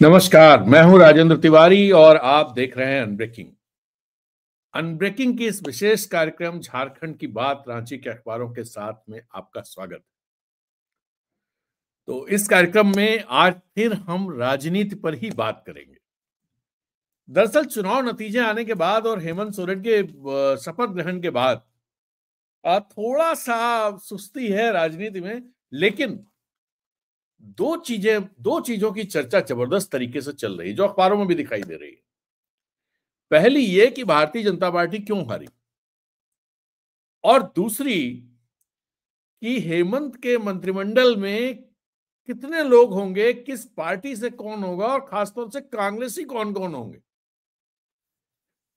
नमस्कार, मैं हूं राजेंद्र तिवारी और आप देख रहे हैं अनब्रेकिंग। अनब्रेकिंग की इस विशेष कार्यक्रम झारखंड की बात रांची के अखबारों के साथ में आपका स्वागत। तो इस कार्यक्रम में आज फिर हम राजनीति पर ही बात करेंगे। दरअसल चुनाव नतीजे आने के बाद और हेमंत सोरेन के शपथ ग्रहण के बाद थोड़ा सा सुस्ती है राजनीति में, लेकिन दो चीजों की चर्चा जबरदस्त तरीके से चल रही है जो अखबारों में भी दिखाई दे रही है। पहली ये कि भारतीय जनता पार्टी क्यों हारी, और दूसरी कि हेमंत के मंत्रिमंडल में कितने लोग होंगे, किस पार्टी से कौन होगा और खासतौर से कांग्रेसी कौन कौन होंगे।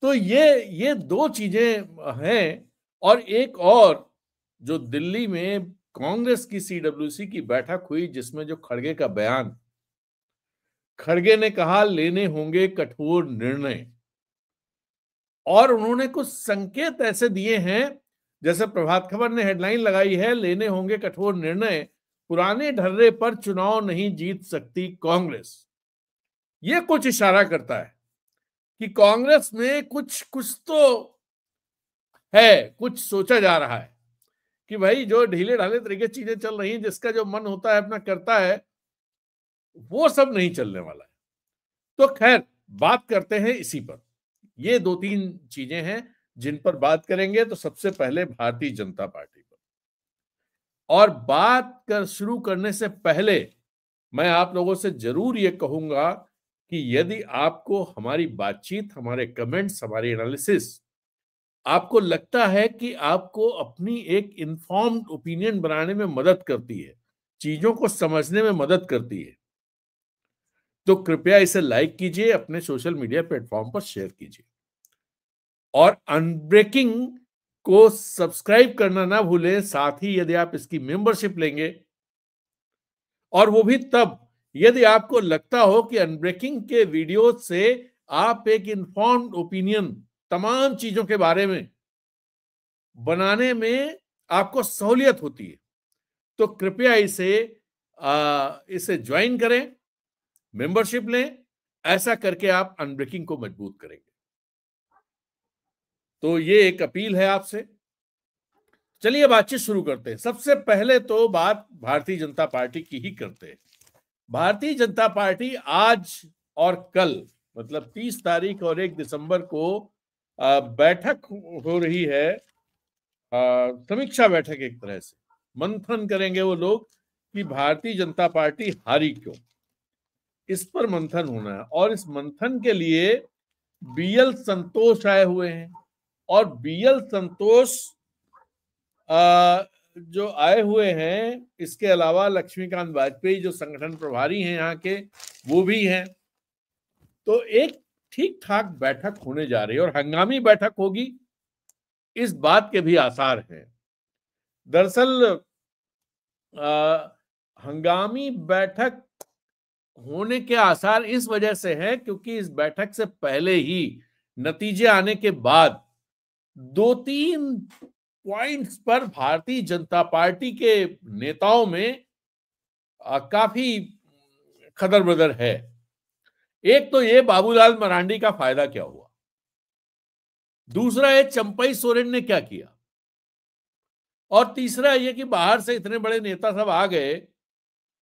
तो ये दो चीजें हैं। और एक और जो दिल्ली में कांग्रेस की सीडब्ल्यूसी की बैठक हुई जिसमें जो खड़गे का बयान, खड़गे ने कहा लेने होंगे कठोर निर्णय, और उन्होंने कुछ संकेत ऐसे दिए हैं जैसे प्रभात खबर ने हेडलाइन लगाई है, लेने होंगे कठोर निर्णय, पुराने ढर्रे पर चुनाव नहीं जीत सकती कांग्रेस। यह कुछ इशारा करता है कि कांग्रेस में कुछ कुछ तो है, कुछ सोचा जा रहा है कि भाई जो ढीले ढाले तरीके चीजें चल रही हैं, जिसका जो मन होता है अपना करता है, वो सब नहीं चलने वाला है। तो खैर, बात करते हैं इसी पर। ये दो तीन चीजें हैं जिन पर बात करेंगे। तो सबसे पहले भारतीय जनता पार्टी पर, और बात कर शुरू करने से पहले मैं आप लोगों से जरूर ये कहूंगा कि यदि आपको हमारी बातचीत, हमारे कमेंट्स, हमारी एनालिसिस आपको लगता है कि आपको अपनी एक इन्फॉर्म्ड ओपिनियन बनाने में मदद करती है, चीजों को समझने में मदद करती है, तो कृपया इसे लाइक कीजिए, अपने सोशल मीडिया प्लेटफॉर्म पर शेयर कीजिए, और अनब्रेकिंग को सब्सक्राइब करना ना भूलें। साथ ही यदि आप इसकी मेंबरशिप लेंगे, और वो भी तब यदि आपको लगता हो कि अनब्रेकिंग के वीडियो से आप एक इन्फॉर्म्ड ओपिनियन तमाम चीजों के बारे में बनाने में आपको सहूलियत होती है, तो कृपया इसे ज्वाइन करें, मेंबरशिप लें। ऐसा करके आप अनब्रेकिंग को मजबूत करेंगे। तो ये एक अपील है आपसे। चलिए बातचीत शुरू करते हैं। सबसे पहले तो बात भारतीय जनता पार्टी की ही करते हैं। भारतीय जनता पार्टी आज और कल, मतलब 30 तारीख और 1 दिसंबर को बैठक हो रही है, समीक्षा बैठक। एक तरह से मंथन करेंगे वो लोग कि भारतीय जनता पार्टी हारी क्यों, इस पर मंथन होना है। और इस मंथन के लिए बीएल संतोष आए हुए हैं, और बीएल संतोष जो आए हुए हैं, इसके अलावा लक्ष्मीकांत वाजपेयी जो संगठन प्रभारी हैं यहाँ के, वो भी हैं। तो एक ठीक ठाक बैठक होने जा रही है, और हंगामी बैठक होगी, इस बात के भी आसार हैं। दरअसल हंगामी बैठक होने के आसार इस वजह से हैं क्योंकि इस बैठक से पहले ही नतीजे आने के बाद 2-3 पॉइंट्स पर भारतीय जनता पार्टी के नेताओं में काफी खदर बदर है। एक तो ये बाबूलाल मरांडी का फायदा क्या हुआ, दूसरा है चंपई सोरेन ने क्या किया, और तीसरा ये कि बाहर से इतने बड़े नेता सब आ गए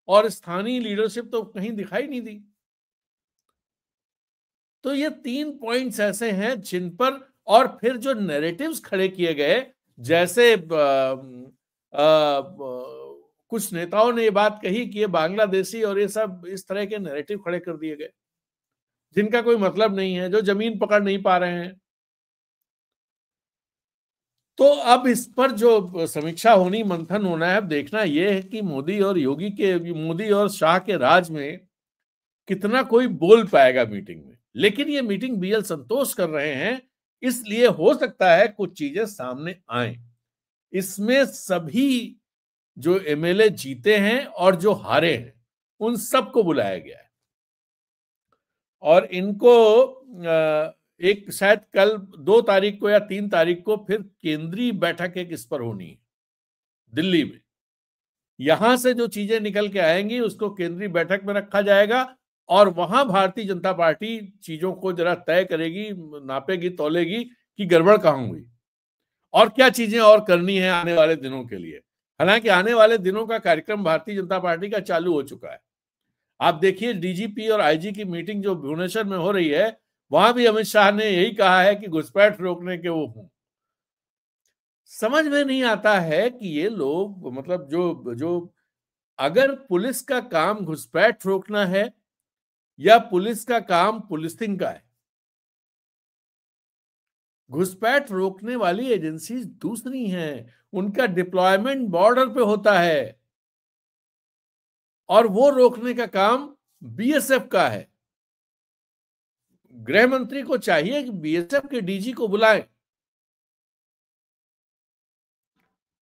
और स्थानीय लीडरशिप तो कहीं दिखाई नहीं दी। तो ये 3 पॉइंट्स ऐसे हैं जिन पर, और फिर जो नैरेटिव्स खड़े किए गए, जैसे कुछ नेताओं ने ये बात कही कि ये बांग्लादेशी और ये सब, इस तरह के नैरेटिव खड़े कर दिए गए जिनका कोई मतलब नहीं है, जो जमीन पकड़ नहीं पा रहे हैं। तो अब इस पर जो समीक्षा होनी, मंथन होना है। अब देखना यह है कि मोदी और शाह के राज में कितना कोई बोल पाएगा मीटिंग में। लेकिन ये मीटिंग बीएल संतोष कर रहे हैं, इसलिए हो सकता है कुछ चीजें सामने आए। इसमें सभी जो एमएलए जीते हैं और जो हारे हैं, उन सबको बुलाया गया है, और इनको एक शायद कल 2 तारीख को या 3 तारीख को फिर केंद्रीय बैठक एक इस पर होनी है दिल्ली में। यहां से जो चीजें निकल के आएंगी उसको केंद्रीय बैठक में रखा जाएगा, और वहां भारतीय जनता पार्टी चीजों को जरा तय करेगी, नापेगी, तौलेगी कि गड़बड़ कहां हुई और क्या चीजें और करनी है आने वाले दिनों के लिए। हालांकि आने वाले दिनों का कार्यक्रम भारतीय जनता पार्टी का चालू हो चुका है। आप देखिए डीजीपी और आईजी की मीटिंग जो भुवनेश्वर में हो रही है, वहां भी अमित शाह ने यही कहा है कि घुसपैठ रोकने के वो हूं। समझ में नहीं आता है कि ये लोग मतलब जो जो अगर पुलिस का काम घुसपैठ रोकना है या पुलिस का काम पुलिसिंग का है। घुसपैठ रोकने वाली एजेंसीज दूसरी हैं, उनका डिप्लॉयमेंट बॉर्डर पे होता है और वो रोकने का काम बीएसएफ का है। गृह मंत्री को चाहिए कि बीएसएफ के डीजी को बुलाएं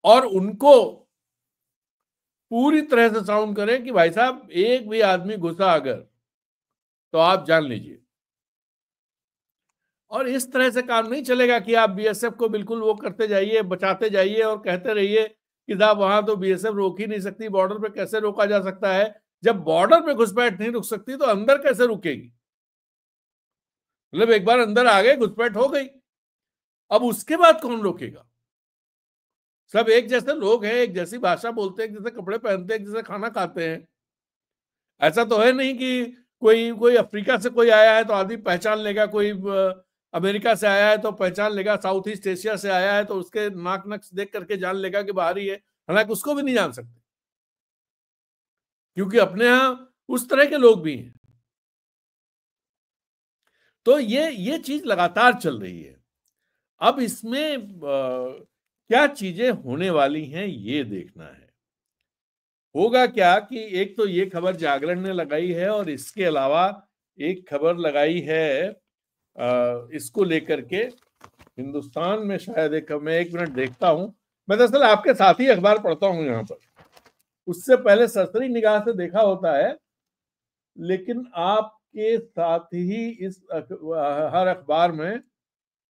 और उनको पूरी तरह से साउंड करें कि भाई साहब एक भी आदमी घुसा अगर तो आप जान लीजिए। और इस तरह से काम नहीं चलेगा कि आप बीएसएफ को बिल्कुल वो करते जाइए, बचाते जाइए और कहते रहिए कि साहब वहां तो बीएसएफ रोक ही नहीं सकती, बॉर्डर पे कैसे रोका जा सकता है। जब बॉर्डर पे घुसपैठ नहीं रुक सकती तो अंदर कैसे रुकेगी। मतलब एक बार अंदर आ गए, घुसपैठ हो गई, अब उसके बाद कौन रोकेगा। सब एक जैसे लोग हैं, एक जैसी भाषा बोलते हैं, एक जैसे कपड़े पहनते हैं, एक जैसे खाना खाते हैं। ऐसा तो है नहीं कि कोई कोई अफ्रीका से कोई आया है तो आदमी पहचान लेगा, कोई अमेरिका से आया है तो पहचान लेगा, साउथ ईस्ट एशिया से आया है तो उसके नाक नक्श देख करके जान लेगा कि बाहरी है। हालांकि उसको भी नहीं जान सकते क्योंकि अपने यहां उस तरह के लोग भी हैं। तो ये चीज लगातार चल रही है। अब इसमें क्या चीजें होने वाली हैं ये देखना है। होगा क्या कि एक तो ये खबर जागरण ने लगाई है और इसके अलावा एक खबर लगाई है इसको लेकर के हिंदुस्तान में, शायद एक, मैं एक मिनट देखता हूं। मैं दरअसल आपके साथ ही अखबार पढ़ता हूं यहां पर, उससे पहले सरसरी निगाह से देखा होता है, लेकिन आपके साथ ही इस हर अखबार में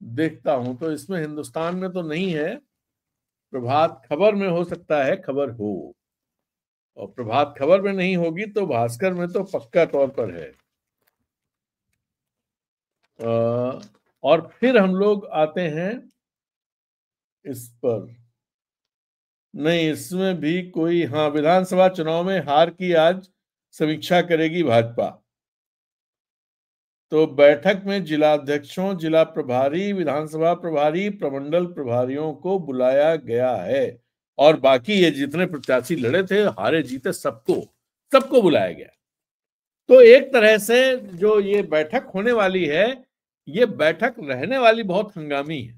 देखता हूं। तो इसमें हिंदुस्तान में तो नहीं है, प्रभात खबर में हो सकता है खबर हो, और प्रभात खबर में नहीं होगी तो भास्कर में तो पक्का तौर पर है। और फिर हम लोग आते हैं इस पर, नहीं इसमें भी कोई, हाँ, विधानसभा चुनाव में हार की आज समीक्षा करेगी भाजपा। तो बैठक में जिलाध्यक्षों, जिला प्रभारी, विधानसभा प्रभारी, प्रमंडल प्रभारियों को बुलाया गया है और बाकी ये जितने प्रत्याशी लड़े थे, हारे जीते, सबको बुलाया गया। तो एक तरह से जो ये बैठक होने वाली है, ये बैठक रहने वाली बहुत हंगामी है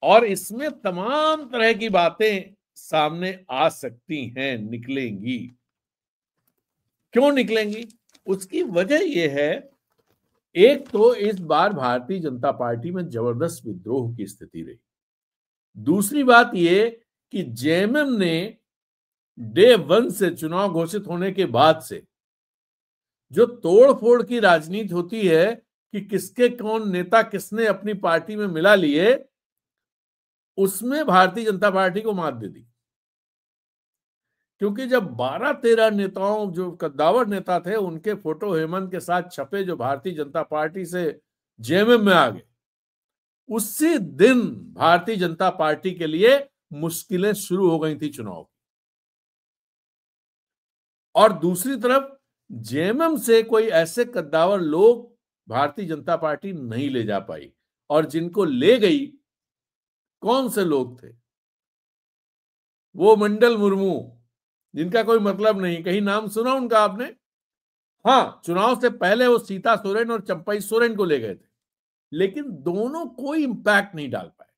और इसमें तमाम तरह की बातें सामने आ सकती हैं, निकलेंगी। क्यों निकलेंगी? उसकी वजह यह है, एक तो इस बार भारतीय जनता पार्टी में जबरदस्त विद्रोह की स्थिति रही। दूसरी बात यह कि जेएमएम ने डे 1 से, चुनाव घोषित होने के बाद से, जो तोड़-फोड़ की राजनीति होती है कि किसके कौन नेता किसने अपनी पार्टी में मिला लिए, उसमें भारतीय जनता पार्टी को मात दे दी। क्योंकि जब 12-13 नेताओं, जो कद्दावर नेता थे, उनके फोटो हेमंत के साथ छपे, जो भारतीय जनता पार्टी से जेएमएम में आ गए, उसी दिन भारतीय जनता पार्टी के लिए मुश्किलें शुरू हो गई थी चुनाव। और दूसरी तरफ जेएमएम से कोई ऐसे कद्दावर लोग भारतीय जनता पार्टी नहीं ले जा पाई, और जिनको ले गई, कौन से लोग थे? वो मंडल मुर्मू, जिनका कोई मतलब नहीं, कहीं नाम सुना उनका आपने? हाँ, चुनाव से पहले वो सीता सोरेन और चंपई सोरेन को ले गए थे, लेकिन दोनों कोई इंपैक्ट नहीं डाल पाए।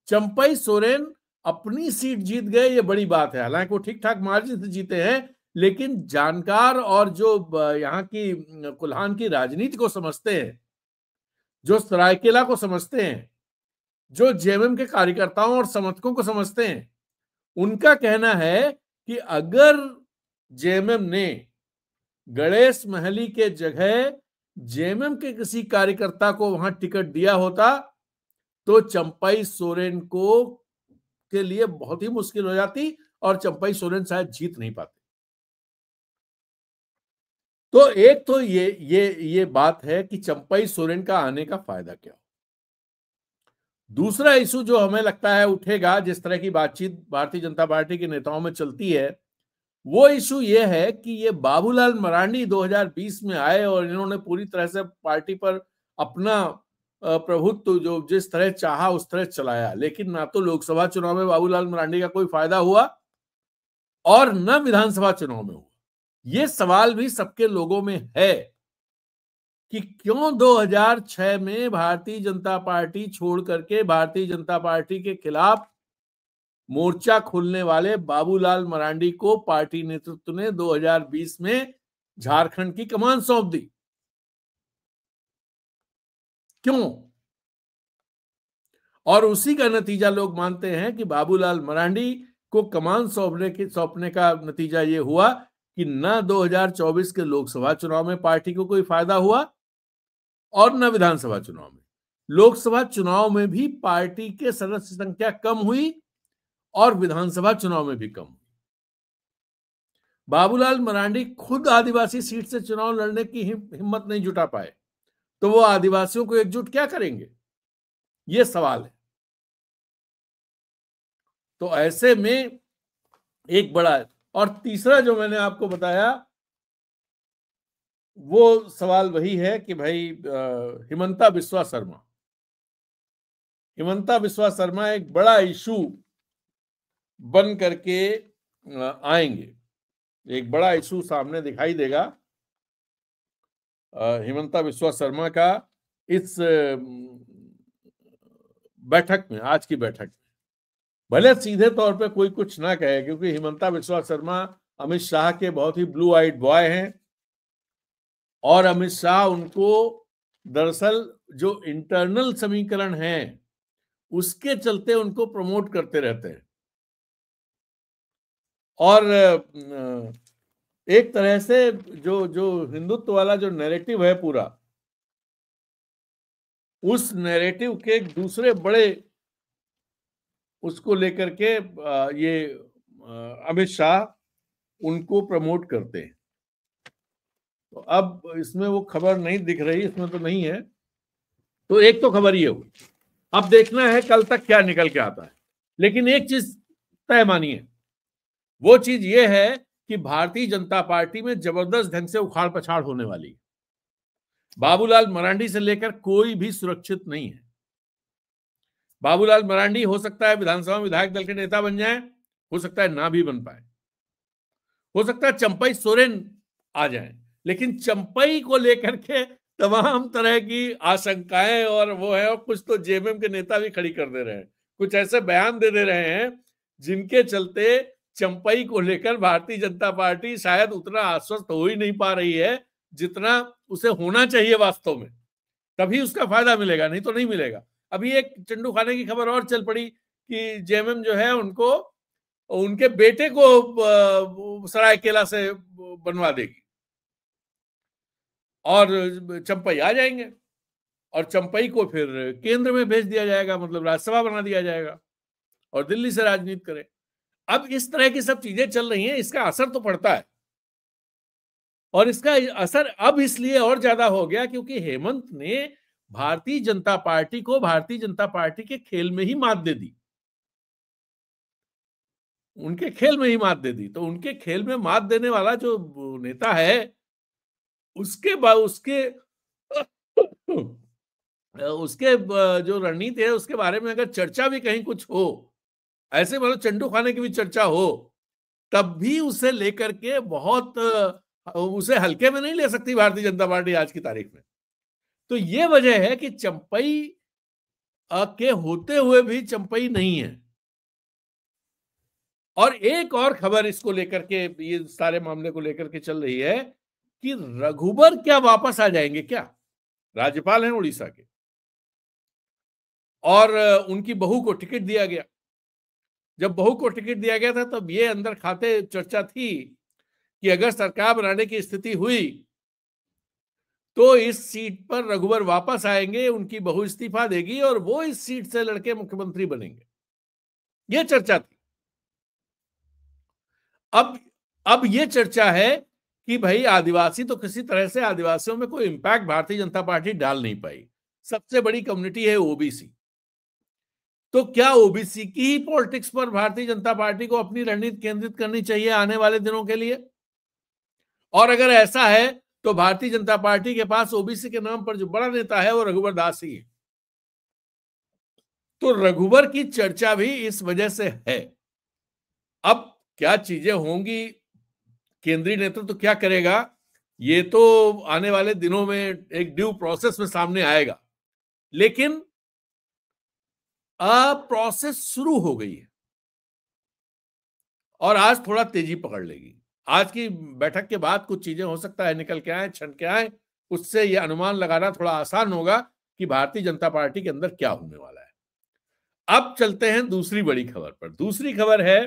चंपई सोरेन अपनी सीट जीत गए, ये बड़ी बात है, हालांकि वो ठीक ठाक मार्जिन से जीते हैं, लेकिन जानकार और जो यहाँ की कुल्हान की राजनीति को समझते हैं, जो सरायकेला को समझते हैं, जो जेएमएम के कार्यकर्ताओं और समर्थकों को समझते हैं, उनका कहना है कि अगर जेएमएम ने गणेश महली के जगह जेएमएम के किसी कार्यकर्ता को वहां टिकट दिया होता तो चंपई सोरेन को के लिए बहुत ही मुश्किल हो जाती और चंपई सोरेन शायद जीत नहीं पाते। तो एक तो ये बात है कि चंपई सोरेन का आने का फायदा क्या। दूसरा इशू जो हमें लगता है उठेगा, जिस तरह की बातचीत भारतीय जनता पार्टी के नेताओं में चलती है, वो इशू ये है कि ये बाबूलाल मरांडी 2020 में आए और इन्होंने पूरी तरह से पार्टी पर अपना प्रभुत्व जो जिस तरह चाहा उस तरह चलाया, लेकिन ना तो लोकसभा चुनाव में बाबूलाल मरांडी का कोई फायदा हुआ और न विधानसभा चुनाव में हुआ। ये सवाल भी सबके लोगों में है कि क्यों 2006 में भारतीय जनता पार्टी छोड़ करके भारतीय जनता पार्टी के खिलाफ मोर्चा खोलने वाले बाबूलाल मरांडी को पार्टी नेतृत्व ने 2020 में झारखंड की कमान सौंप दी। क्यों? और उसी का नतीजा लोग मानते हैं कि बाबूलाल मरांडी को कमान सौंपने का नतीजा ये हुआ कि न 2024 के लोकसभा चुनाव में पार्टी को कोई फायदा हुआ और न विधानसभा चुनाव में। लोकसभा चुनाव में भी पार्टी के सदस्य संख्या कम हुई और विधानसभा चुनाव में भी कम हुई। बाबूलाल मरांडी खुद आदिवासी सीट से चुनाव लड़ने की हिम्मत नहीं जुटा पाए, तो वो आदिवासियों को एकजुट क्या करेंगे, ये सवाल है। तो ऐसे में एक बड़ा है। और तीसरा जो मैंने आपको बताया वो सवाल वही है कि भाई हिमंता बिस्वा शर्मा एक बड़ा इशू बन करके आएंगे, एक बड़ा इशू सामने दिखाई देगा हिमंता बिस्वा शर्मा का इस बैठक में, आज की बैठक में। भले सीधे तौर पे कोई कुछ ना कहे, क्योंकि हिमंता बिस्वा शर्मा अमित शाह के बहुत ही ब्लू आइड बॉय हैं और अमित शाह उनको दरअसल जो इंटरनल समीकरण है उसके चलते उनको प्रमोट करते रहते हैं। और एक तरह से जो हिंदुत्व वाला जो नैरेटिव है पूरा, उस नैरेटिव के दूसरे बड़े उसको लेकर के ये अमित शाह उनको प्रमोट करते हैं। तो अब इसमें वो खबर नहीं दिख रही, इसमें तो नहीं है। तो एक तो खबर ये हुई, अब देखना है कल तक क्या निकल के आता है। लेकिन एक चीज तय मानिए, वो चीज ये है कि भारतीय जनता पार्टी में जबरदस्त ढंग से उखाड़ पछाड़ होने वाली है। बाबूलाल मरांडी से लेकर कोई भी सुरक्षित नहीं है। बाबूलाल मरांडी हो सकता है विधानसभा में विधायक दल के नेता बन जाए, हो सकता है ना भी बन पाए, हो सकता है चंपई सोरेन आ जाए, लेकिन चंपई को लेकर के तमाम तरह की आशंकाएं और वो है, और कुछ तो जेएमएम के नेता भी खड़ी कर दे रहे हैं, कुछ ऐसे बयान दे रहे हैं जिनके चलते चंपई को लेकर भारतीय जनता पार्टी शायद उतना आश्वस्त हो ही नहीं पा रही है जितना उसे होना चाहिए वास्तव में। तभी उसका फायदा मिलेगा, नहीं तो नहीं मिलेगा। अभी एक चंडू खाने की खबर और चल पड़ी कि जेएमएम जो है उनको उनके बेटे को सरायकेला से बनवा देगी और चंपई आ जाएंगे और चंपई को फिर केंद्र में भेज दिया जाएगा, मतलब राज्यसभा बना दिया जाएगा और दिल्ली से राजनीति करे। अब इस तरह की सब चीजें चल रही हैं, इसका असर तो पड़ता है और इसका असर अब इसलिए और ज्यादा हो गया क्योंकि हेमंत ने भारतीय जनता पार्टी को भारतीय जनता पार्टी के खेल में ही मात दे दी, उनके खेल में ही मात दे दी। तो उनके खेल में मात देने वाला जो नेता है उसके उसके जो रणनीति है उसके बारे में अगर चर्चा भी कहीं कुछ हो, ऐसे मतलब चंडू खाने की भी चर्चा हो, तब भी उसे लेकर के बहुत उसे हल्के में नहीं ले सकती भारतीय जनता पार्टी आज की तारीख में। तो ये वजह है कि चंपई के होते हुए भी चंपई नहीं है। और एक और खबर इसको लेकर के, ये सारे मामले को लेकर के चल रही है कि रघुबर क्या वापस आ जाएंगे क्या? राज्यपाल हैं उड़ीसा के और उनकी बहू को टिकट दिया गया। जब बहू को टिकट दिया गया था तब ये अंदर खाते चर्चा थी कि अगर सरकार बनाने की स्थिति हुई तो इस सीट पर रघुबर वापस आएंगे, उनकी बहू इस्तीफा देगी और वो इस सीट से लड़के मुख्यमंत्री बनेंगे, ये चर्चा थी। अब ये चर्चा है कि भाई आदिवासी तो किसी तरह से, आदिवासियों में कोई इंपैक्ट भारतीय जनता पार्टी डाल नहीं पाई। सबसे बड़ी कम्युनिटी है ओबीसी, तो क्या ओबीसी की ही पॉलिटिक्स पर भारतीय जनता पार्टी को अपनी रणनीति केंद्रित करनी चाहिए आने वाले दिनों के लिए? और अगर ऐसा है तो भारतीय जनता पार्टी के पास ओबीसी के नाम पर जो बड़ा नेता है वो रघुवर दास ही है। तो रघुवर की चर्चा भी इस वजह से है। अब क्या चीजें होंगी, केंद्रीय नेतृत्व तो क्या करेगा, ये तो आने वाले दिनों में एक ड्यू प्रोसेस में सामने आएगा। लेकिन प्रोसेस शुरू हो गई है और आज थोड़ा तेजी पकड़ लेगी। आज की बैठक के बाद कुछ चीजें हो सकता है निकल के आए, छन के आए, उससे यह अनुमान लगाना थोड़ा आसान होगा कि भारतीय जनता पार्टी के अंदर क्या होने वाला है। अब चलते हैं दूसरी बड़ी खबर पर। दूसरी खबर है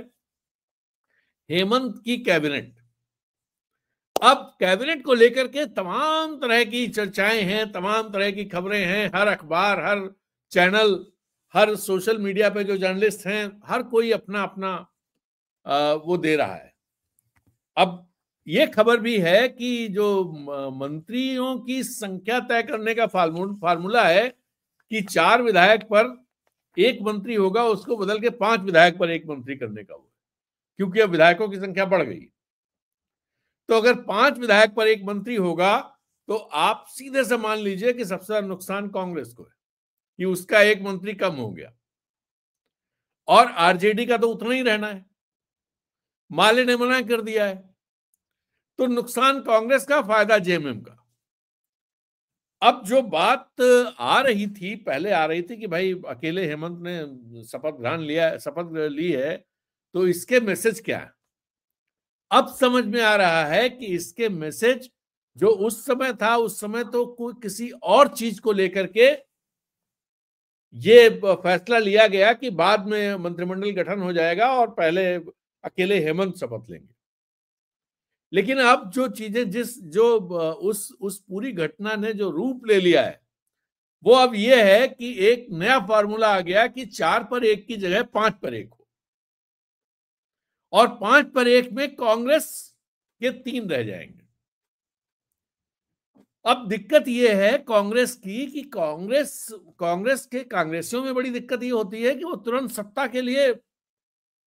हेमंत की कैबिनेट। अब कैबिनेट को लेकर के तमाम तरह की चर्चाएं हैं, तमाम तरह की खबरें हैं। हर अखबार, हर चैनल, हर सोशल मीडिया पे जो जर्नलिस्ट हैं, हर कोई अपना अपना वो दे रहा है। अब ये खबर भी है कि जो मंत्रियों की संख्या तय करने का फार्मूला है कि 4 विधायक पर 1 मंत्री होगा, उसको बदल के 5 विधायक पर 1 मंत्री करने का हुआ, क्योंकि अब विधायकों की संख्या बढ़ गई। तो अगर 5 विधायक पर 1 मंत्री होगा तो आप सीधे से मान लीजिए कि सबसे ज्यादा नुकसान कांग्रेस को है कि उसका 1 मंत्री कम हो गया, और आरजेडी का तो उतना ही रहना है। माले ने मना कर दिया है, तो नुकसान कांग्रेस का, फायदा जेएमएम का। अब जो बात आ रही थी, पहले आ रही थी कि भाई अकेले हेमंत ने शपथ ली है, तो इसके मैसेज क्या है? अब समझ में आ रहा है कि इसके मैसेज जो उस समय था, उस समय तो कोई किसी और चीज को लेकर के ये फैसला लिया गया कि बाद में मंत्रिमंडल गठन हो जाएगा और पहले अकेले हेमंत शपथ लेंगे। लेकिन अब जो चीजें उस पूरी घटना ने जो रूप ले लिया है, वो अब ये है कि एक नया फार्मूला आ गया कि 4 पर 1 की जगह 5 पर 1 हो, और 5 पर 1 में कांग्रेस के 3 रह जाएंगे। अब दिक्कत यह है कांग्रेस की कि कांग्रेस के कांग्रेसियों में बड़ी दिक्कत ये होती है कि वो तुरंत सत्ता के लिए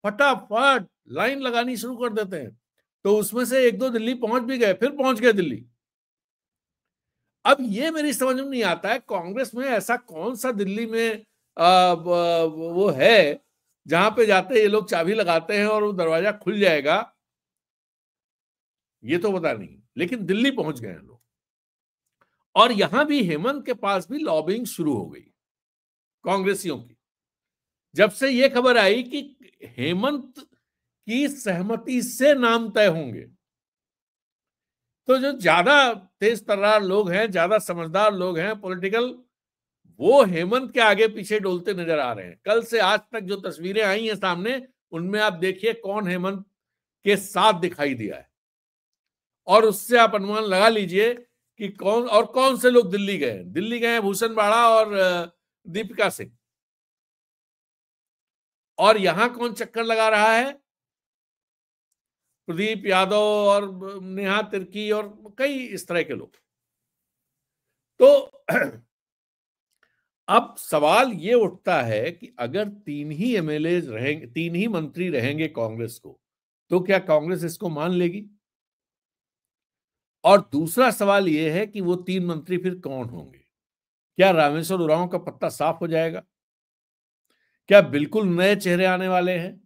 फटाफट लाइन लगानी शुरू कर देते हैं। तो उसमें से 1-2 दिल्ली पहुंच भी गए, फिर पहुंच गए दिल्ली। अब ये मेरी समझ में नहीं आता है कांग्रेस में ऐसा कौन सा दिल्ली में वो है जहां पे जाते ये लोग चाबी लगाते हैं और वो दरवाजा खुल जाएगा, ये तो पता नहीं। लेकिन दिल्ली पहुंच गए हैं लोग, और यहां भी हेमंत के पास भी लॉबिंग शुरू हो गई कांग्रेसियों की। जब से ये खबर आई कि हेमंत की सहमति से नाम तय होंगे, तो जो ज्यादा तेज तर्रार लोग हैं, ज्यादा समझदार लोग हैं पॉलिटिकल, वो हेमंत के आगे पीछे डोलते नजर आ रहे हैं। कल से आज तक जो तस्वीरें आई हैं सामने, उनमें आप देखिए कौन हेमंत के साथ दिखाई दिया है, और उससे आप अनुमान लगा लीजिए कि कौन से लोग दिल्ली गए। दिल्ली गए भूषण बाड़ा और दीपिका सिंह, और यहां कौन चक्कर लगा रहा है? प्रदीप यादव और नेहा तिर्की और कई इस तरह के लोग। तो अब सवाल ये उठता है कि अगर 3 ही एमएलए रहेंगे, 3 ही मंत्री रहेंगे कांग्रेस को, तो क्या कांग्रेस इसको मान लेगी? और दूसरा सवाल यह है कि वो 3 मंत्री फिर कौन होंगे? क्या रामेश्वर उरांव का पत्ता साफ हो जाएगा? क्या बिल्कुल नए चेहरे आने वाले हैं?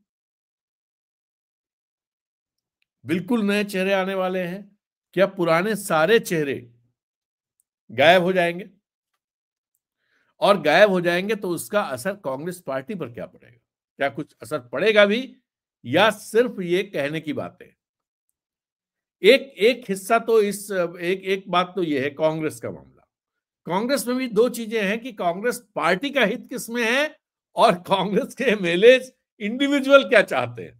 बिल्कुल नए चेहरे आने वाले हैं? क्या पुराने सारे चेहरे गायब हो जाएंगे? और गायब हो जाएंगे तो उसका असर कांग्रेस पार्टी पर क्या पड़ेगा? क्या कुछ असर पड़ेगा भी, या सिर्फ ये कहने की बात है? एक हिस्सा तो एक बात तो ये है कांग्रेस का मामला। कांग्रेस में भी 2 चीजें हैं कि कांग्रेस पार्टी का हित किसमें है, और कांग्रेस के एमएलए इंडिविजुअल क्या चाहते हैं,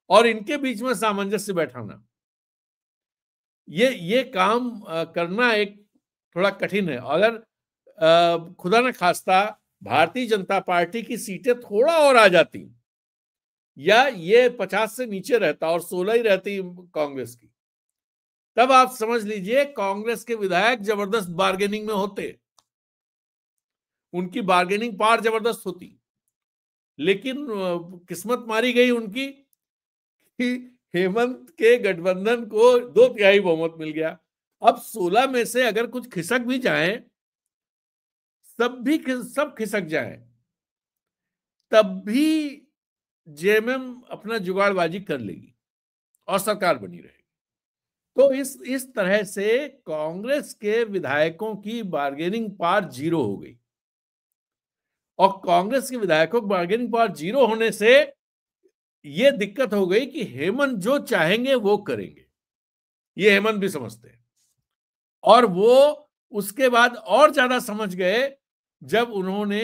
और इनके बीच में सामंजस्य बैठाना, ये काम करना एक थोड़ा कठिन है। अगर खुदा न खास्ता भारतीय जनता पार्टी की सीटें थोड़ा और आ जाती, या ये 50 से नीचे रहता और 16 ही रहती कांग्रेस की, तब आप समझ लीजिए कांग्रेस के विधायक जबरदस्त बार्गेनिंग में होते, उनकी बार्गेनिंग पावर जबरदस्त होती। लेकिन किस्मत मारी गई उनकी कि हेमंत के गठबंधन को 2/3 बहुमत मिल गया। अब 16 में से अगर कुछ खिसक भी जाए, सब खिसक जाए, तब भी जेएमएम अपना जुगाड़बाजी कर लेगी और सरकार बनी रहेगी। तो इस तरह से कांग्रेस के विधायकों की बार्गेनिंग पावर 0 हो गई, और कांग्रेस के विधायकों की बार्गेनिंग पावर 0 होने से यह दिक्कत हो गई कि हेमंत जो चाहेंगे वो करेंगे, ये हेमंत भी समझते हैं। और वो उसके बाद और ज्यादा समझ गए जब उन्होंने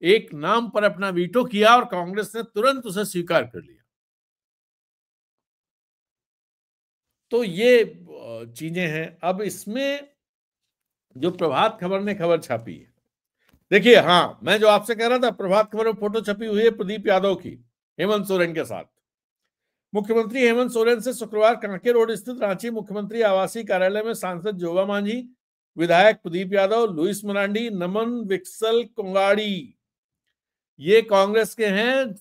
एक नाम पर अपना वीटो किया और कांग्रेस ने तुरंत उसे स्वीकार कर लिया। तो ये चीजें हैं। अब इसमें जो प्रभात खबर ने खबर छापी है, देखिए, हाँ, मैं जो आपसे कह रहा था, प्रभात खबर में फोटो छपी हुई है प्रदीप यादव की हेमंत सोरेन के साथ। मुख्यमंत्री हेमंत सोरेन से शुक्रवार कांके रोड स्थित रांची मुख्यमंत्री आवासीय कार्यालय में सांसद जोबा मांझी, विधायक प्रदीप यादव, लुइस मरांडी, नमन विक्सल कोंगाड़ी, ये कांग्रेस के हैं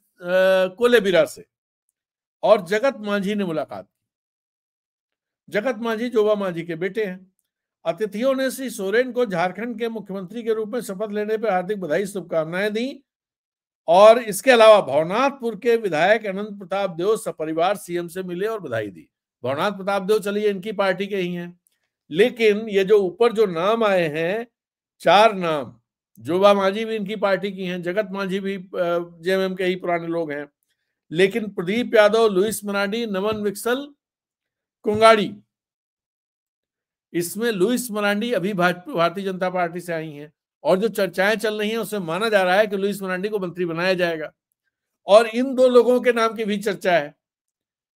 कोलेबिरा से, और जगत मांझी ने मुलाकात की। जगत मांझी जोबा मांझी के बेटे हैं। अतिथियों ने श्री सोरेन को झारखंड के मुख्यमंत्री के रूप में शपथ लेने पर हार्दिक बधाई, शुभकामनाएं दी। और इसके अलावा भवनाथपुर के विधायक अनंत प्रताप देव सपरिवार सीएम से मिले और बधाई दी। भवनाथ प्रताप देव चलिए इनकी पार्टी के ही हैं, लेकिन ये जो ऊपर जो नाम आए हैं, 4 नाम, जोबा मांझी भी इनकी पार्टी की हैं, जगत मांझी भी जेएमएम के ही पुराने लोग हैं, लेकिन प्रदीप यादव, लुइस मरांडी, नमन विक्सल कोंगाड़ी, इसमें लुइस मरांडी अभी भारतीय जनता पार्टी से आई हैं, और जो चर्चाएं चल रही हैं उसमें माना जा रहा है कि लुइस मरांडी को मंत्री बनाया जाएगा, और इन 2 लोगों के नाम की भी चर्चा है।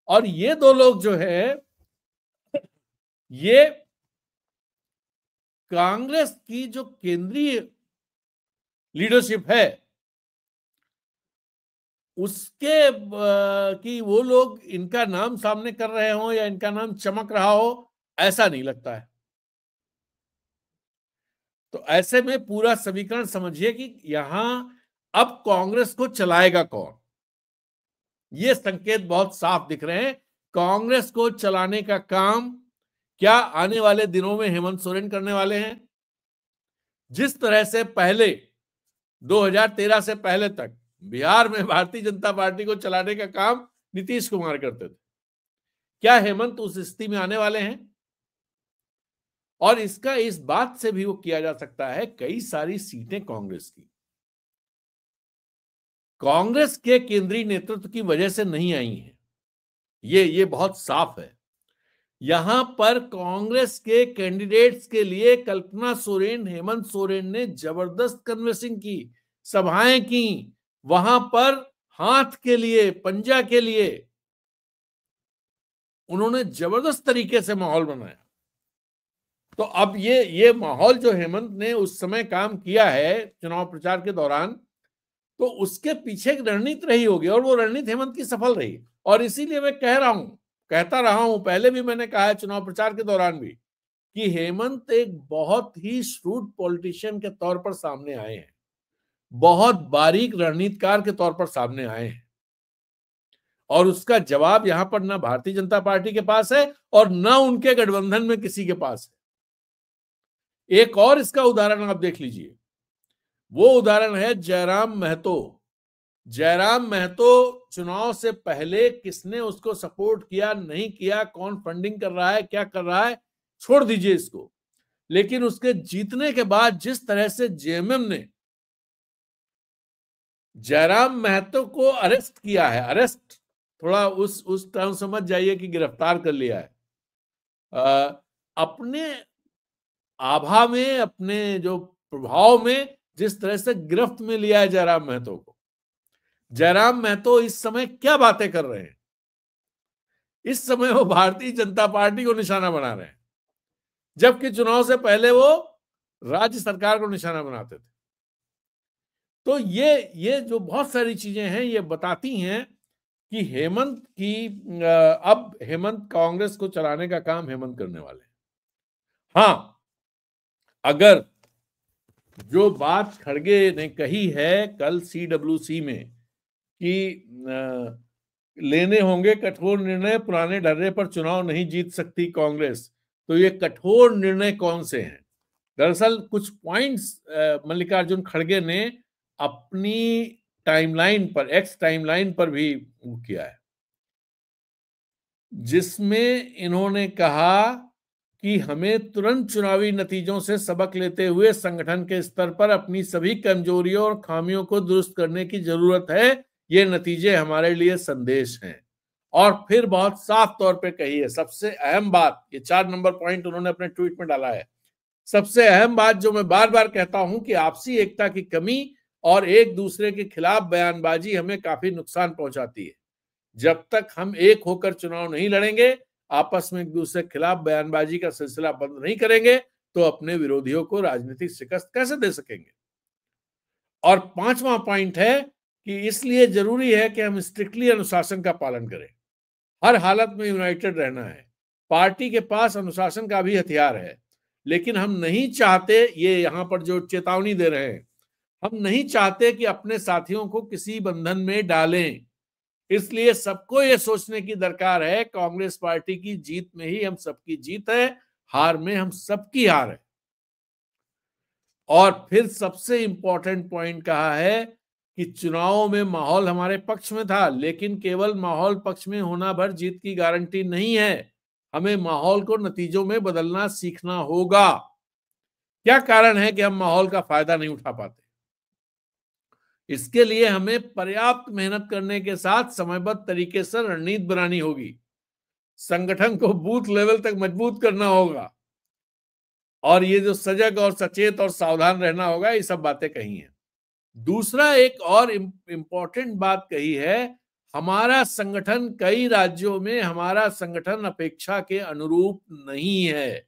और ये 2 लोग जो है, ये कांग्रेस की जो केंद्रीय लीडरशिप है उसके कि वो लोग इनका नाम सामने कर रहे हो या इनका नाम चमक रहा हो, ऐसा नहीं लगता है। तो ऐसे में पूरा समीकरण समझिए कि यहां अब कांग्रेस को चलाएगा कौन। ये संकेत बहुत साफ दिख रहे हैं। कांग्रेस को चलाने का काम क्या आने वाले दिनों में हेमंत सोरेन करने वाले हैं। जिस तरह से पहले 2013 से पहले तक बिहार में भारतीय जनता पार्टी को चलाने का काम नीतीश कुमार करते थे, क्या हेमंत उस स्थिति में आने वाले हैं। और इसका इस बात से भी वो किया जा सकता है, कई सारी सीटें कांग्रेस के केंद्रीय नेतृत्व की वजह से नहीं आई हैं। ये बहुत साफ है। यहां पर कांग्रेस के कैंडिडेट्स के लिए कल्पना सोरेन, हेमंत सोरेन ने जबरदस्त कन्वेंसिंग की, सभाएं की, वहां पर हाथ के लिए, पंजा के लिए उन्होंने जबरदस्त तरीके से माहौल बनाया। तो अब ये माहौल जो हेमंत ने उस समय काम किया है चुनाव प्रचार के दौरान, तो उसके पीछे एक रणनीति रही होगी, और वो रणनीति हेमंत की सफल रही। और इसीलिए मैं कहता रहा हूं, पहले भी मैंने कहा है चुनाव प्रचार के दौरान भी, कि हेमंत एक बहुत ही श्रूड पॉलिटिशियन के तौर पर सामने आए हैं, बहुत बारीक रणनीतिकार के तौर पर सामने आए हैं, और उसका जवाब यहां पर ना भारतीय जनता पार्टी के पास है और ना उनके गठबंधन में किसी के पास है। एक और इसका उदाहरण आप देख लीजिए, वो उदाहरण है जयराम महतो। जयराम महतो चुनाव से पहले किसने उसको सपोर्ट किया, नहीं किया, कौन फंडिंग कर रहा है, क्या कर रहा है, छोड़ दीजिए इसको, लेकिन उसके जीतने के बाद जिस तरह से जेएमएम ने जयराम महतो को अरेस्ट किया है, अरेस्ट थोड़ा उस टर्म समझ जाइए कि गिरफ्तार कर लिया है, अपने आभा में, अपने जो प्रभाव में जिस तरह से गिरफ्त में लिया है जयराम महतो को। जयराम महतो इस समय क्या बातें कर रहे हैं, इस समय वो भारतीय जनता पार्टी को निशाना बना रहे हैं, जबकि चुनाव से पहले वो राज्य सरकार को निशाना बनाते थे। तो ये जो बहुत सारी चीजें हैं, ये बताती हैं कि हेमंत की अब हेमंत कांग्रेस को चलाने का काम हेमंत करने वाले हैं। हाँ, अगर जो बात खड़गे ने कही है कल CWC में कि लेने होंगे कठोर निर्णय, पुराने ढर्रे पर चुनाव नहीं जीत सकती कांग्रेस, तो ये कठोर निर्णय कौन से हैं? दरअसल कुछ पॉइंट्स मल्लिकार्जुन खड़गे ने अपनी टाइमलाइन पर, एक्स टाइमलाइन पर भी किया है, जिसमें इन्होंने कहा कि हमें तुरंत चुनावी नतीजों से सबक लेते हुए संगठन के स्तर पर अपनी सभी कमजोरियों और खामियों को दुरुस्त करने की जरूरत है। ये नतीजे हमारे लिए संदेश हैं। और फिर बहुत साफ तौर पे कही है सबसे अहम बात, ये 4 नंबर पॉइंट उन्होंने अपने ट्वीट में डाला है। सबसे अहम बात जो मैं बार बार कहता हूं कि आपसी एकता की कमी और एक दूसरे के खिलाफ बयानबाजी हमें काफी नुकसान पहुंचाती है। जब तक हम एक होकर चुनाव नहीं लड़ेंगे, आपस में एक दूसरे के खिलाफ बयानबाजी का सिलसिला बंद नहीं करेंगे, तो अपने विरोधियों को राजनीतिक शिकस्त कैसे दे सकेंगे। और 5वां पॉइंट है कि इसलिए जरूरी है कि हम स्ट्रिक्टली अनुशासन का पालन करें। हर हालत में यूनाइटेड रहना है। पार्टी के पास अनुशासन का भी हथियार है, लेकिन हम नहीं चाहते, ये यहां पर जो चेतावनी दे रहे हैं, हम नहीं चाहते कि अपने साथियों को किसी बंधन में डालें। इसलिए सबको ये सोचने की दरकार है, कांग्रेस पार्टी की जीत में ही हम सबकी जीत है, हार में हम सबकी हार है। और फिर सबसे इंपॉर्टेंट पॉइंट कहा है कि चुनावों में माहौल हमारे पक्ष में था, लेकिन केवल माहौल पक्ष में होना भर जीत की गारंटी नहीं है। हमें माहौल को नतीजों में बदलना सीखना होगा। क्या कारण है कि हम माहौल का फायदा नहीं उठा पाते? इसके लिए हमें पर्याप्त मेहनत करने के साथ समयबद्ध तरीके से रणनीति बनानी होगी। संगठन को बूथ लेवल तक मजबूत करना होगा, और ये जो सजग और सचेत और सावधान रहना होगा, ये सब बातें कही हैं। दूसरा एक और इंपॉर्टेंट बात कही है, हमारा संगठन कई राज्यों में हमारा संगठन अपेक्षा के अनुरूप नहीं है।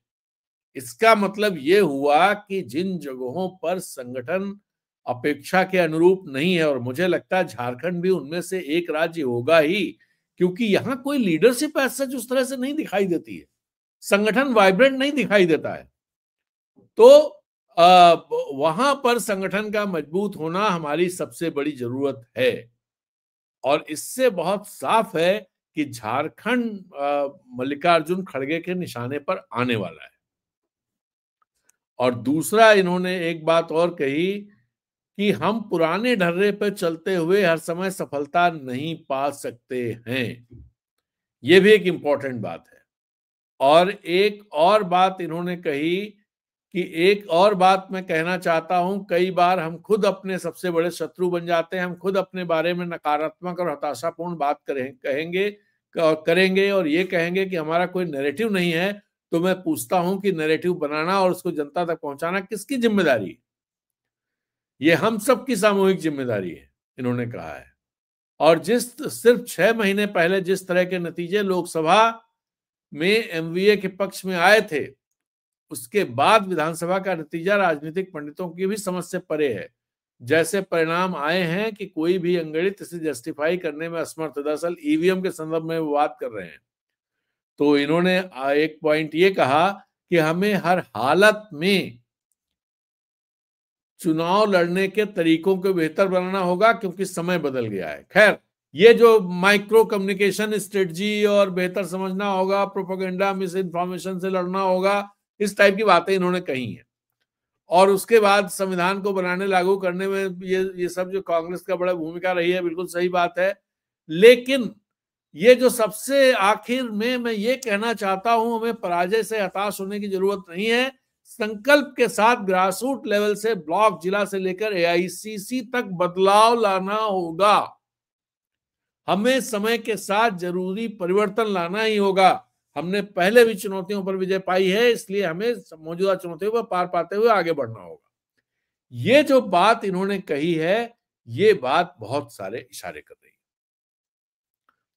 इसका मतलब ये हुआ कि जिन जगहों पर संगठन अपेक्षा के अनुरूप नहीं है, और मुझे लगता है झारखंड भी उनमें से एक राज्य होगा ही, क्योंकि यहां कोई लीडरशिप ऐसा उस तरह से नहीं दिखाई देती है, संगठन वाइब्रेंट नहीं दिखाई देता है। तो वहां पर संगठन का मजबूत होना हमारी सबसे बड़ी जरूरत है। और इससे बहुत साफ है कि झारखंड मल्लिकार्जुन खड़गे के निशाने पर आने वाला है। और दूसरा इन्होंने एक बात और कही कि हम पुराने ढर्रे पर चलते हुए हर समय सफलता नहीं पा सकते हैं। यह भी एक इंपॉर्टेंट बात है। और एक और बात इन्होंने कही कि एक और बात मैं कहना चाहता हूं, कई बार हम खुद अपने सबसे बड़े शत्रु बन जाते हैं। हम खुद अपने बारे में नकारात्मक और हताशापूर्ण बात करेंगे और ये कहेंगे कि हमारा कोई नैरेटिव नहीं है। तो मैं पूछता हूं कि नैरेटिव बनाना और उसको जनता तक पहुंचाना किसकी जिम्मेदारी है? ये हम सब की सामूहिक जिम्मेदारी है, इन्होंने कहा है। और सिर्फ 6 महीने पहले जिस तरह के नतीजे लोकसभा में एमवीए के पक्ष में आए थे, उसके बाद विधानसभा का नतीजा राजनीतिक पंडितों की भी समझ से परे है। जैसे परिणाम आए हैं कि कोई भी अंगणित इसे जस्टिफाई करने में असमर्थ। दरअसल ईवीएम के संदर्भ में वो बात कर रहे हैं। तो इन्होंने एक पॉइंट ये कहा कि हमें हर हालत में चुनाव लड़ने के तरीकों को बेहतर बनाना होगा, क्योंकि समय बदल गया है। खैर, ये जो माइक्रो कम्युनिकेशन स्ट्रेटजी और बेहतर समझना होगा, प्रोपेगेंडा मिस इन्फॉर्मेशन से लड़ना होगा, इस टाइप की बातें इन्होंने कही हैं। और उसके बाद संविधान को बनाने लागू करने में ये सब जो कांग्रेस का बड़ा भूमिका रही है, बिल्कुल सही बात है। लेकिन ये जो सबसे आखिर में मैं ये कहना चाहता हूं, हमें पराजय से हताश होने की जरूरत नहीं है। संकल्प के साथ ग्रासरूट लेवल से ब्लॉक, जिला से लेकर एआईसीसी तक बदलाव लाना होगा। हमें समय के साथ जरूरी परिवर्तन लाना ही होगा। हमने पहले भी चुनौतियों पर विजय पाई है, इसलिए हमें मौजूदा चुनौतियों पर पार पाते हुए आगे बढ़ना होगा। ये जो बात इन्होंने कही है, ये बात बहुत सारे इशारे कर रही है।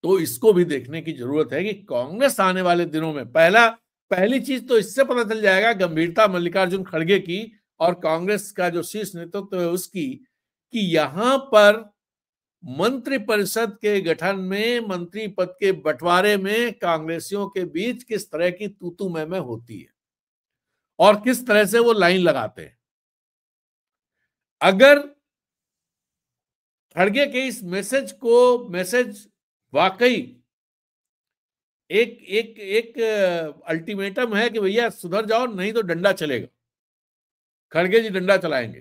तो इसको भी देखने की जरूरत है कि कांग्रेस आने वाले दिनों में पहली चीज तो इससे पता चल जाएगा गंभीरता मल्लिकार्जुन खड़गे की और कांग्रेस का जो शीर्ष नेतृत्व है उसकी, कि यहां पर मंत्रिपरिषद के गठन में, मंत्री पद के बंटवारे में कांग्रेसियों के बीच किस तरह की तू मैं होती है और किस तरह से वो लाइन लगाते हैं। अगर खड़गे के इस मैसेज वाकई एक अल्टीमेटम है कि भैया सुधर जाओ नहीं तो डंडा चलेगा, खड़गे जी डंडा चलाएंगे,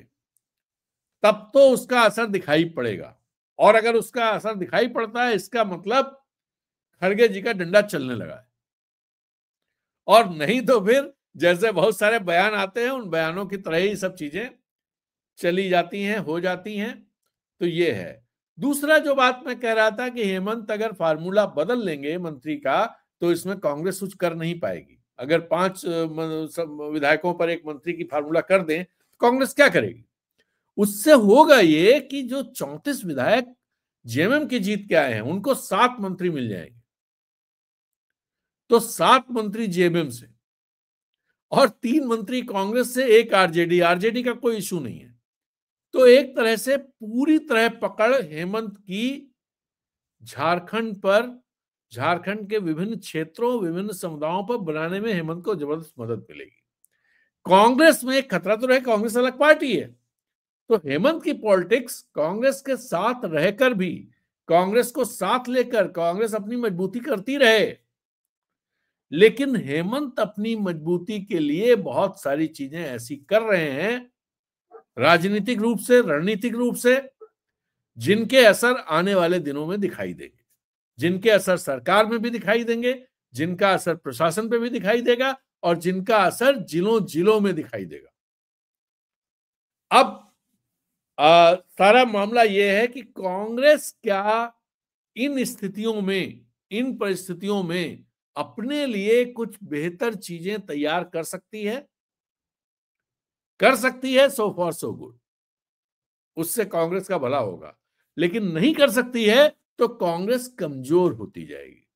तब तो उसका असर दिखाई पड़ेगा। और अगर उसका असर दिखाई पड़ता है, इसका मतलब खड़गे जी का डंडा चलने लगा है। और नहीं तो फिर जैसे बहुत सारे बयान आते हैं, उन बयानों की तरह ही सब चीजें चली जाती हैं, हो जाती हैं। तो ये है। दूसरा जो बात मैं कह रहा था कि हेमंत अगर फार्मूला बदल लेंगे मंत्री का, तो इसमें कांग्रेस कुछ कर नहीं पाएगी। अगर 5 विधायकों पर एक मंत्री की फार्मूला कर दें तो कांग्रेस क्या करेगी? उससे होगा ये कि जो 34 विधायक जेएमएम की जीत के आए हैं, उनको 7 मंत्री मिल जाएंगे। तो 7 मंत्री जेएमएम से और 3 मंत्री कांग्रेस से, एक आरजेडी का कोई इशू नहीं है। तो एक तरह से पूरी तरह पकड़ हेमंत की झारखंड के विभिन्न क्षेत्रों, विभिन्न समुदायों पर बनाने में हेमंत को जबरदस्त मदद मिलेगी। कांग्रेस में एक खतरा तो रहे, कांग्रेस अलग पार्टी है, तो हेमंत की पॉलिटिक्स कांग्रेस के साथ रहकर भी, कांग्रेस को साथ लेकर कांग्रेस अपनी मजबूती करती रहे, लेकिन हेमंत अपनी मजबूती के लिए बहुत सारी चीजें ऐसी कर रहे हैं राजनीतिक रूप से, रणनीतिक रूप से, जिनके असर आने वाले दिनों में दिखाई देंगे, जिनके असर सरकार में भी दिखाई देंगे, जिनका असर प्रशासन पे भी दिखाई देगा और जिनका असर जिलों जिलों में दिखाई देगा। अब सारा मामला यह है कि कांग्रेस क्या इन स्थितियों में, इन परिस्थितियों में अपने लिए कुछ बेहतर चीजें तैयार कर सकती है? कर सकती है, सो फॉर सो गुड, उससे कांग्रेस का भला होगा। लेकिन नहीं कर सकती है तो कांग्रेस कमजोर होती जाएगी।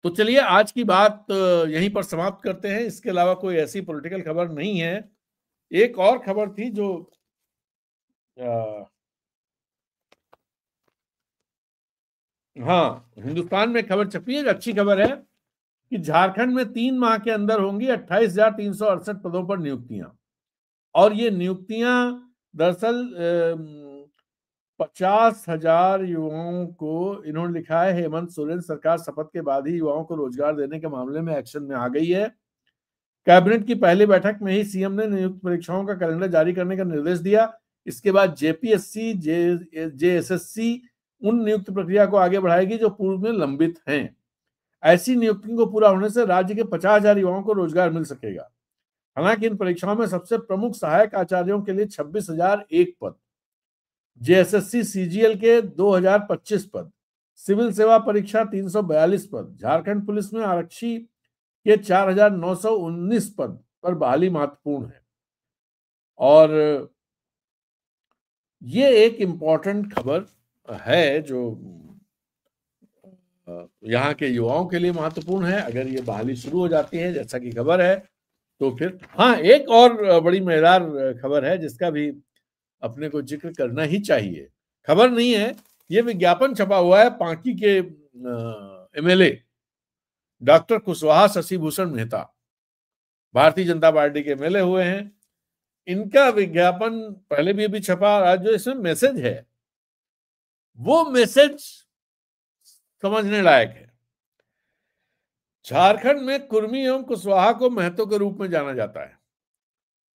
तो चलिए आज की बात यहीं पर समाप्त करते हैं। इसके अलावा कोई ऐसी पॉलिटिकल खबर नहीं है। एक और खबर थी जो हाँ, हिंदुस्तान में खबर छपी है, अच्छी खबर है कि झारखंड में 3 माह के अंदर होंगी 28,368 पदों पर नियुक्तियां। और ये नियुक्तियां दरअसल 50,000 युवाओं को, इन्होंने लिखा है हेमंत सोरेन सरकार शपथ के बाद ही युवाओं को रोजगार देने के मामले में एक्शन में आ गई है। कैबिनेट की पहली बैठक में ही सीएम ने नियुक्त परीक्षाओं का कैलेंडर जारी करने का निर्देश दिया। इसके बाद जेपीएससी, जेएसएससी उन नियुक्त प्रक्रिया को आगे बढ़ाएगी जो पूर्व में लंबित हैं। ऐसी नियुक्तियों को पूरा होने से राज्य के 50,000 युवाओं को रोजगार मिल सकेगा। हालांकि इन परीक्षाओं में सबसे प्रमुख सहायक आचार्यों के लिए 26,001 पद, जेएसएससी सीजीएल के 2,025 पद, सिविल सेवा परीक्षा 342 पद, झारखंड पुलिस में आरक्षी के 4,919 पद पर बहाली महत्वपूर्ण है। और ये एक इंपॉर्टेंट खबर है जो यहाँ के युवाओं के लिए महत्वपूर्ण है। अगर ये बहाली शुरू हो जाती है जैसा कि खबर है तो फिर हाँ, एक और बड़ी मजेदार खबर है जिसका भी अपने को जिक्र करना ही चाहिए। खबर नहीं है, ये विज्ञापन छपा हुआ है पांकी के MLA doctor Kushwaha Shashibhushan Mehta, Bharatiya Janata party के एमएलए हुए हैं। इनका विज्ञापन पहले भी अभी छपा, आज जो इसमें मैसेज है वो मैसेज समझने लायक है। झारखंड में कुर्मी एवं कुशवाहा को महतो के रूप में जाना जाता है।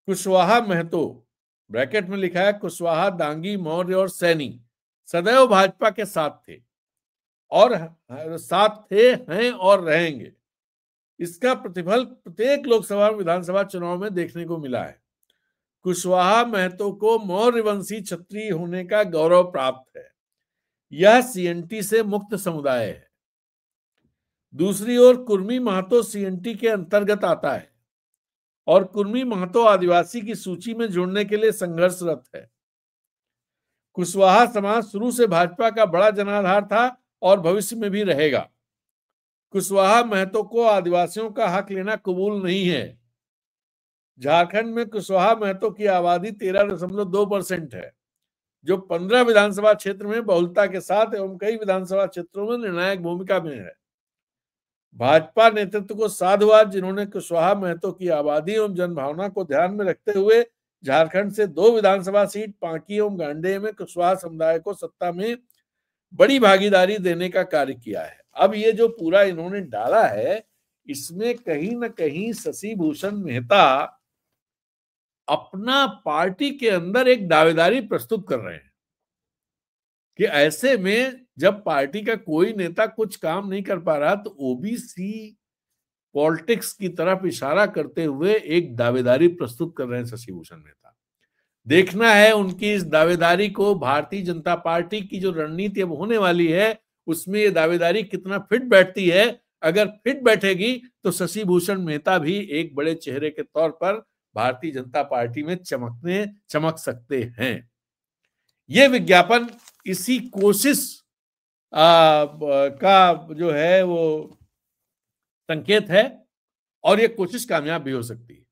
कुशवाहा महतो, ब्रैकेट में लिखा है कुशवाहा, दांगी, मौर्य और सैनी सदैव भाजपा के साथ थे और हैं और रहेंगे। इसका प्रतिफल प्रत्येक लोकसभा विधानसभा चुनाव में देखने को मिला है। कुशवाहा महतो को मौर्य वंशी क्षत्रिय होने का गौरव प्राप्त है। यह सीएनटी से मुक्त समुदाय है। दूसरी ओर कुर्मी महतो सीएनटी के अंतर्गत आता है और कुर्मी महतो आदिवासी की सूची में जुड़ने के लिए संघर्षरत है। कुशवाहा समाज शुरू से भाजपा का बड़ा जनाधार था और भविष्य में भी रहेगा। कुशवाहा महतो को आदिवासियों का हक लेना कबूल नहीं है। झारखंड में कुशवाहा महतो की आबादी 13.2% है। जो 15 विधानसभा क्षेत्र में बहुलता के साथ एवं कई विधानसभा क्षेत्रों में निर्णायक भूमिका में है। भाजपा नेतृत्व को साधुवाद, जिन्होंने कुशवाहा महतो की आबादी एवं जनभावना को ध्यान में रखते हुए झारखंड से 2 विधानसभा सीट पांकी एवं गांडेय में कुशवाहा समुदाय को सत्ता में बड़ी भागीदारी देने का कार्य किया है। अब ये जो पूरा इन्होंने डाला है, इसमें कहीं ना कहीं शशि भूषण मेहता अपना पार्टी के अंदर एक दावेदारी प्रस्तुत कर रहे हैं कि ऐसे में जब पार्टी का कोई नेता कुछ काम नहीं कर पा रहा, तो ओबीसी पॉलिटिक्स की तरफ इशारा करते हुए एक दावेदारी प्रस्तुत कर रहे हैं शशि भूषण मेहता। देखना है उनकी इस दावेदारी को भारतीय जनता पार्टी की जो रणनीति अब होने वाली है, उसमें ये दावेदारी कितना फिट बैठती है। अगर फिट बैठेगी तो शशि भूषण मेहता भी एक बड़े चेहरे के तौर पर भारतीय जनता पार्टी में चमक सकते हैं। ये विज्ञापन इसी कोशिश का जो है वो संकेत है, और ये कोशिश कामयाब भी हो सकती है।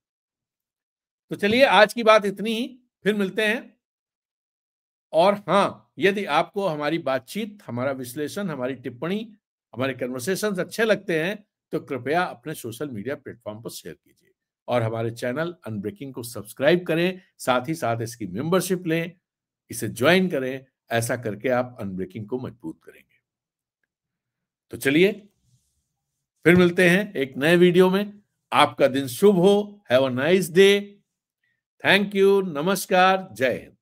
तो चलिए, आज की बात इतनी ही, फिर मिलते हैं। और हाँ, यदि आपको हमारी बातचीत, हमारा विश्लेषण, हमारी टिप्पणी, हमारे कन्वर्सेशंस अच्छे लगते हैं तो कृपया अपने सोशल मीडिया प्लेटफॉर्म पर शेयर कीजिए और हमारे चैनल अनब्रेकिंग को सब्सक्राइब करें। साथ ही साथ इसकी मेंबरशिप लें, इसे ज्वाइन करें। ऐसा करके आप अनब्रेकिंग को मजबूत करेंगे। तो चलिए, फिर मिलते हैं एक नए वीडियो में। आपका दिन शुभ हो। Have a nice day. Thank you. नमस्कार। जय हिंद।